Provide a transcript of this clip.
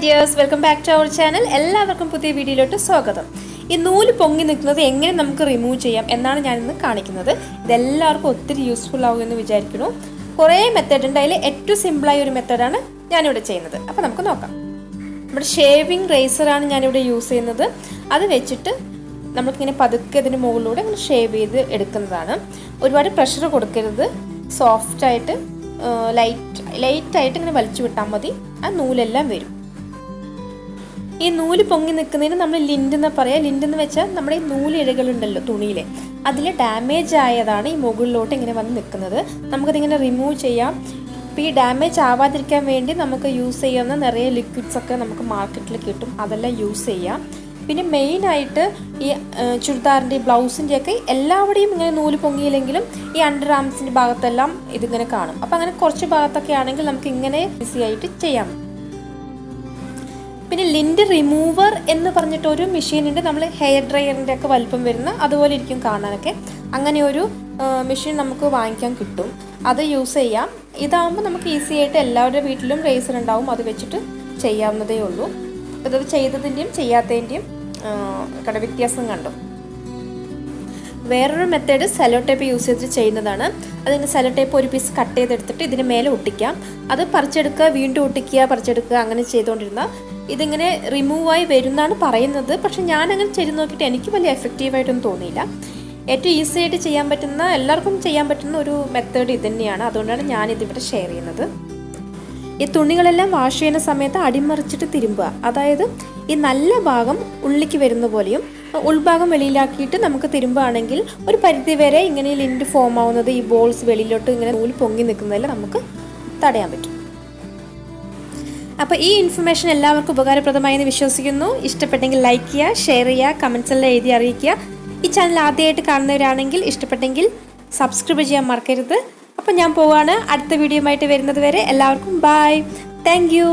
Dears, welcome back to our channel. എല്ലാവർക്കും പുതിയ വീഡിയോയിലോട്ട് സ്വാഗതം. ഈ നൂല് പൊങ്ങി നിൽക്കുന്നത് എങ്ങനെ നമുക്ക് റിമൂവ് ചെയ്യാം എന്നാണ് ഞാനിന്ന് കാണിക്കുന്നത്. ഇതെല്ലാവർക്കും ഒത്തിരി യൂസ്ഫുൾ ആകുമെന്ന് വിചാരിക്കുന്നു. കുറേ മെത്തേഡ് ഉണ്ട്, അതിൽ ഏറ്റവും സിമ്പിളായ ഒരു മെത്തേഡാണ് ഞാനിവിടെ ചെയ്യുന്നത്. അപ്പോൾ നമുക്ക് നോക്കാം. നമ്മുടെ ഷേവിങ് റേസറാണ് ഞാനിവിടെ യൂസ് ചെയ്യുന്നത്. അത് വെച്ചിട്ട് നമുക്കിങ്ങനെ പതുക്കെ ഇതിന് മുകളിലൂടെ ഇങ്ങനെ ഷേവ് ചെയ്ത് എടുക്കുന്നതാണ്. ഒരുപാട് പ്രഷർ കൊടുക്കരുത്, സോഫ്റ്റായിട്ട് ലൈറ്റായിട്ട് ഇങ്ങനെ വലിച്ചു വിട്ടാൽ മതി. ആ നൂലെല്ലാം വരും. ഈ നൂല് പൊങ്ങി നിൽക്കുന്നതിന് നമ്മൾ ലിൻഡ് എന്ന് പറയാം. ലിൻഡ് എന്ന് വെച്ചാൽ നമ്മുടെ ഈ നൂലിഴകളുണ്ടല്ലോ തുണിയിലെ, അതിൽ ഡാമേജ് ആയതാണ് ഈ മുകളിലോട്ട് ഇങ്ങനെ വന്ന് നിൽക്കുന്നത്. നമുക്കതിങ്ങനെ റിമൂവ് ചെയ്യാം. ഇപ്പോൾ ഈ ഡാമേജ് ആവാതിരിക്കാൻ വേണ്ടി നമുക്ക് യൂസ് ചെയ്യുന്ന നിറയെ ലിക്വിഡ്സൊക്കെ നമുക്ക് മാർക്കറ്റിൽ കിട്ടും, അതെല്ലാം യൂസ് ചെയ്യാം. പിന്നെ മെയിനായിട്ട് ഈ ചുരിദാറിൻ്റെ ബ്ലൗസിൻ്റെ ഒക്കെ എല്ലാവിടെയും ഇങ്ങനെ നൂല് പൊങ്ങിയില്ലെങ്കിലും ഈ അണ്ടർ ആംസിൻ്റെ ഭാഗത്തെല്ലാം ഇതിങ്ങനെ കാണും. അപ്പോൾ അങ്ങനെ കുറച്ച് ഭാഗത്തൊക്കെ ആണെങ്കിൽ നമുക്ക് ഇങ്ങനെ ഈസി ആയിട്ട് ചെയ്യാം. പിന്നെ ലിൻഡ് റിമൂവർ എന്ന് പറഞ്ഞിട്ട് ഒരു മെഷീനുണ്ട്, നമ്മൾ ഹെയർ ഡ്രയറിൻ്റെ ഒക്കെ വലിപ്പം വരുന്ന അതുപോലെ ഇരിക്കും കാണാനൊക്കെ. അങ്ങനെ ഒരു മെഷീൻ നമുക്ക് വാങ്ങിക്കാൻ കിട്ടും, അത് യൂസ് ചെയ്യാം. ഇതാകുമ്പോൾ നമുക്ക് ഈസി ആയിട്ട് എല്ലാവരുടെ വീട്ടിലും റേസർ ഉണ്ടാവും, അത് വെച്ചിട്ട് ചെയ്യാവുന്നതേ ഉള്ളൂ. അത് ചെയ്തതിൻ്റെയും ചെയ്യാത്തതിൻ്റെയും വ്യത്യാസം കണ്ടു. വേറൊരു മെത്തേഡ് സെലോ ടേപ്പ് യൂസ് ചെയ്തിട്ട് ചെയ്യുന്നതാണ്. അതിന് സെലോ ടേപ്പ് ഒരു പീസ് കട്ട് ചെയ്തെടുത്തിട്ട് ഇതിന് മേലെ ഒട്ടിക്കാം. അത് പറിച്ചെടുക്കുക, വീണ്ടും ഒട്ടിക്കുക, പറിച്ചെടുക്കുക, അങ്ങനെ ചെയ്തുകൊണ്ടിരുന്ന ഇതിങ്ങനെ റിമൂവായി വരുന്നതാണ് പറയുന്നത്. പക്ഷെ ഞാനങ്ങനെ ചെയ്ത് നോക്കിയിട്ട് എനിക്ക് വലിയ എഫക്റ്റീവായിട്ടൊന്നും തോന്നിയില്ല. ഏറ്റവും ഈസി ആയിട്ട് ചെയ്യാൻ പറ്റുന്ന, എല്ലാവർക്കും ചെയ്യാൻ പറ്റുന്ന ഒരു മെത്തേഡ് ഇത് തന്നെയാണ്. അതുകൊണ്ടാണ് ഞാനിതിവിടെ ഷെയർ ചെയ്യുന്നത്. ഈ തുണികളെല്ലാം വാഷ് ചെയ്യുന്ന സമയത്ത് അടിമറിച്ചിട്ട് തിരുമ്പുക. അതായത് ഈ നല്ല ഭാഗം ഉള്ളിലേക്ക് വരുന്ന പോലെയും ഉൾഭാഗം വെളിയിലാക്കിയിട്ട് നമുക്ക് തിരുമ്പുകയാണെങ്കിൽ ഒരു പരിധി വരെ ഇങ്ങനെ ലിൻഡ് ഫോം ആവുന്നത്, ഈ ബോൾസ് വെളിയിലോട്ട് ഇങ്ങനെ നൂല് പൊങ്ങി നിൽക്കുന്നതെല്ലാം നമുക്ക് തടയാൻ പറ്റും. അപ്പോൾ ഈ ഇൻഫർമേഷൻ എല്ലാവർക്കും ഉപകാരപ്രദമായെന്ന് വിശ്വസിക്കുന്നു. ഇഷ്ടപ്പെട്ടെങ്കിൽ ലൈക്ക് ചെയ്യുക, ഷെയർ ചെയ്യുക, കമൻറ്റ്സെല്ലാം എഴുതി അറിയിക്കുക. ഈ ചാനൽ ആദ്യമായിട്ട് കാണുന്നവരാണെങ്കിൽ ഇഷ്ടപ്പെട്ടെങ്കിൽ സബ്സ്ക്രൈബ് ചെയ്യാൻ മറക്കരുത്. അപ്പോൾ ഞാൻ പോവാണ്. അടുത്ത വീഡിയോ ആയിട്ട് വരുന്നത് വരെ എല്ലാവർക്കും ബൈ. Thank you.